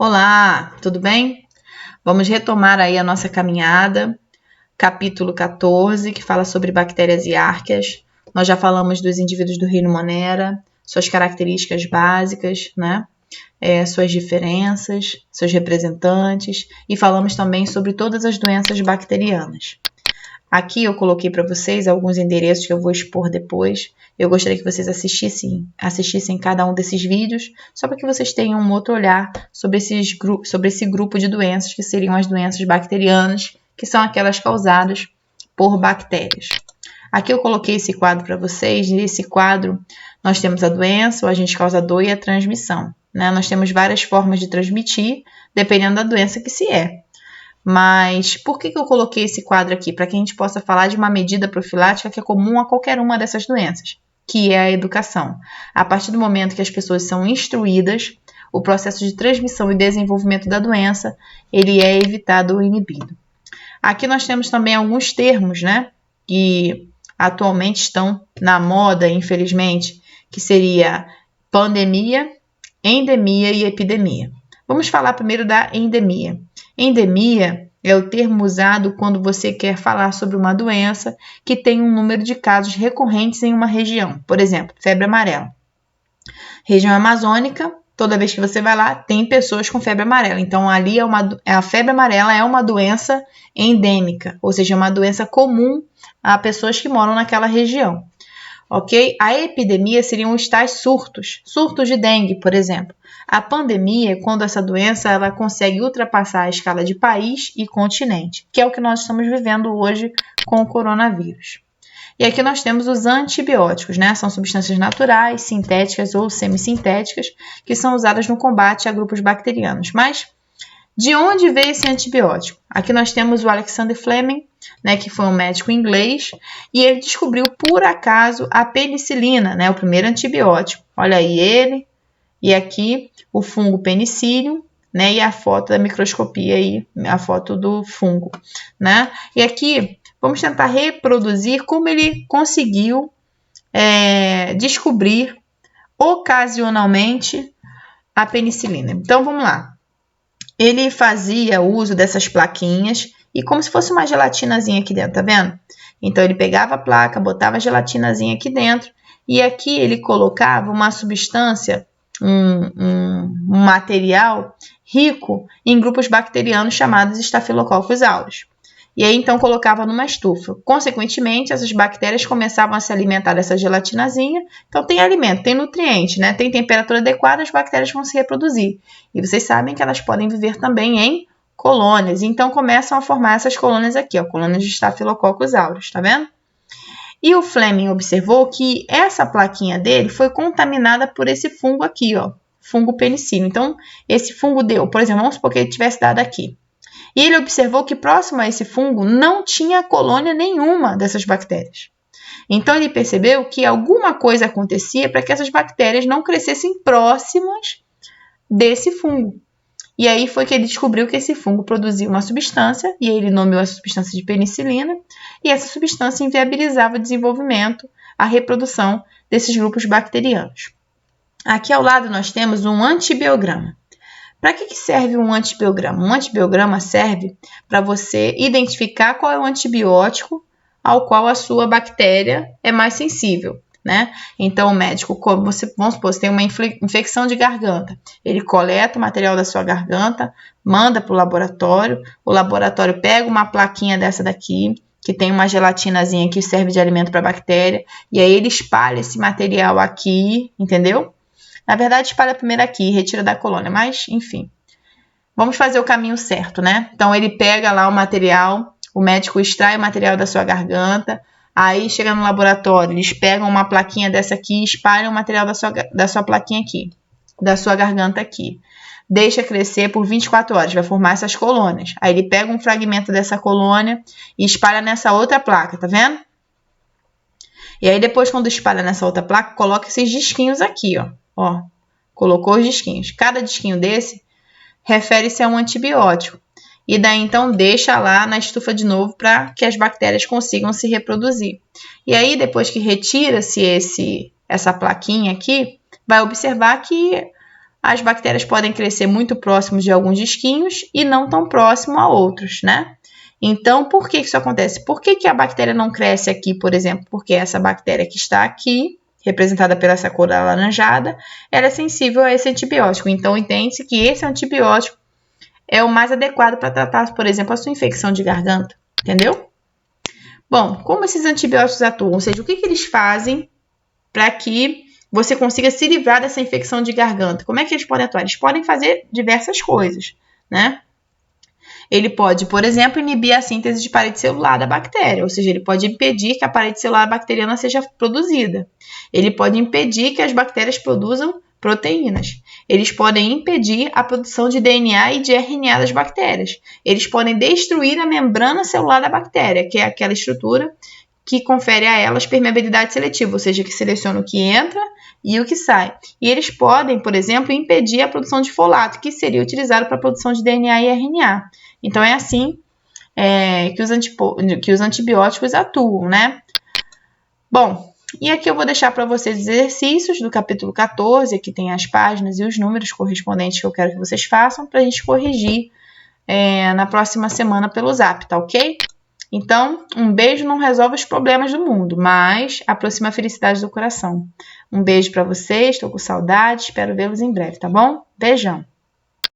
Olá, tudo bem? Vamos retomar aí a nossa caminhada, capítulo 14, que fala sobre bactérias e arqueias. Nós já falamos dos indivíduos do reino Monera, suas características básicas, né? Suas diferenças, seus representantes, e falamos também sobre todas as doenças bacterianas. Aqui eu coloquei para vocês alguns endereços que eu vou expor depois. Eu gostaria que vocês assistissem cada um desses vídeos, só para que vocês tenham um outro olhar sobre esse grupo de doenças, que seriam as doenças bacterianas, que são aquelas causadas por bactérias. Aqui eu coloquei esse quadro para vocês. Nesse quadro nós temos a doença, o agente causador e a transmissão, né? Nós temos várias formas de transmitir, dependendo da doença que se é. Mas por que eu coloquei esse quadro aqui? Para que a gente possa falar de uma medida profilática que é comum a qualquer uma dessas doenças, que é a educação. A partir do momento que as pessoas são instruídas, o processo de transmissão e desenvolvimento da doença, ele é evitado ou inibido. Aqui nós temos também alguns termos, né, que atualmente estão na moda, infelizmente, que seria pandemia, endemia e epidemia. Vamos falar primeiro da endemia. Endemia é o termo usado quando você quer falar sobre uma doença que tem um número de casos recorrentes em uma região. Por exemplo, febre amarela. Região amazônica, toda vez que você vai lá, tem pessoas com febre amarela. Então, ali a febre amarela é uma doença endêmica, ou seja, uma doença comum a pessoas que moram naquela região. Ok? A epidemia seriam os tais surtos de dengue, por exemplo. A pandemia é quando essa doença ela consegue ultrapassar a escala de país e continente, que é o que nós estamos vivendo hoje com o coronavírus. E aqui nós temos os antibióticos, né? São substâncias naturais, sintéticas ou semissintéticas, que são usadas no combate a grupos bacterianos. Mas de onde veio esse antibiótico? Aqui nós temos o Alexander Fleming, né, que foi um médico inglês, e ele descobriu por acaso a penicilina, né, o primeiro antibiótico. Olha aí ele, e aqui o fungo penicillium, né, e a foto da microscopia aí, a foto do fungo, né? E aqui vamos tentar reproduzir como ele conseguiu descobrir ocasionalmente a penicilina. Então vamos lá. Ele fazia uso dessas plaquinhas e como se fosse uma gelatinazinha aqui dentro, tá vendo? Então, ele pegava a placa, botava a gelatinazinha aqui dentro e aqui ele colocava uma substância, um material rico em grupos bacterianos chamados Staphylococcus aureus. E aí, então, colocava numa estufa. Consequentemente, essas bactérias começavam a se alimentar dessa gelatinazinha. Então, tem alimento, tem nutriente, né? Tem temperatura adequada, as bactérias vão se reproduzir. E vocês sabem que elas podem viver também em colônias. Então, começam a formar essas colônias aqui, ó, colônias de Staphylococcus aureus, tá vendo? E o Fleming observou que essa plaquinha dele foi contaminada por esse fungo aqui, ó, fungo penicillium. Então, esse fungo deu, por exemplo, vamos supor que ele tivesse dado aqui. E ele observou que próximo a esse fungo não tinha colônia nenhuma dessas bactérias. Então, ele percebeu que alguma coisa acontecia para que essas bactérias não crescessem próximas desse fungo. E aí foi que ele descobriu que esse fungo produzia uma substância, e ele nomeou essa substância de penicilina, e essa substância inviabilizava o desenvolvimento, a reprodução desses grupos bacterianos. Aqui ao lado nós temos um antibiograma. Para que serve um antibiograma? Um antibiograma serve para você identificar qual é o antibiótico ao qual a sua bactéria é mais sensível, né? Então, o médico, vamos supor, você tem uma infecção de garganta, ele coleta o material da sua garganta, manda para o laboratório pega uma plaquinha dessa daqui, que tem uma gelatinazinha que serve de alimento para a bactéria, e aí ele espalha esse material aqui, entendeu? Na verdade, espalha primeiro aqui e retira da colônia, mas, enfim. Vamos fazer o caminho certo, né? Então, ele pega lá o material, o médico extrai o material da sua garganta, aí chega no laboratório, eles pegam uma plaquinha dessa aqui e espalham o material da sua plaquinha aqui, da sua garganta aqui. Deixa crescer por 24 horas, vai formar essas colônias. Aí ele pega um fragmento dessa colônia e espalha nessa outra placa, tá vendo? E aí depois, quando espalha nessa outra placa, coloca esses disquinhos aqui, ó. Ó, colocou os disquinhos. Cada disquinho desse refere-se a um antibiótico. E daí, então, deixa lá na estufa de novo para que as bactérias consigam se reproduzir. E aí, depois que retira-se essa plaquinha aqui, vai observar que as bactérias podem crescer muito próximos de alguns disquinhos e não tão próximo a outros, né? Então, por que isso acontece? Por que a bactéria não cresce aqui, por exemplo? Porque essa bactéria que está aqui, representada pela essa cor alaranjada, ela é sensível a esse antibiótico. Então, entende-se que esse antibiótico é o mais adequado para tratar, por exemplo, a sua infecção de garganta. Entendeu? Bom, como esses antibióticos atuam? Ou seja, o que eles fazem para que você consiga se livrar dessa infecção de garganta? Como é que eles podem atuar? Eles podem fazer diversas coisas, né? Ele pode, por exemplo, inibir a síntese de parede celular da bactéria, ou seja, ele pode impedir que a parede celular bacteriana seja produzida. Ele pode impedir que as bactérias produzam proteínas. Eles podem impedir a produção de DNA e de RNA das bactérias. Eles podem destruir a membrana celular da bactéria, que é aquela estrutura que confere a elas permeabilidade seletiva, ou seja, que seleciona o que entra e o que sai. E eles podem, por exemplo, impedir a produção de folato, que seria utilizado para a produção de DNA e RNA. Então, é assim que os antibióticos atuam, né? Bom, e aqui eu vou deixar para vocês os exercícios do capítulo 14, aqui tem as páginas e os números correspondentes que eu quero que vocês façam para a gente corrigir na próxima semana pelo Zap, tá ok? Então, um beijo não resolve os problemas do mundo, mas aproxima a felicidade do coração. Um beijo para vocês, estou com saudade, espero vê-los em breve, tá bom? Beijão!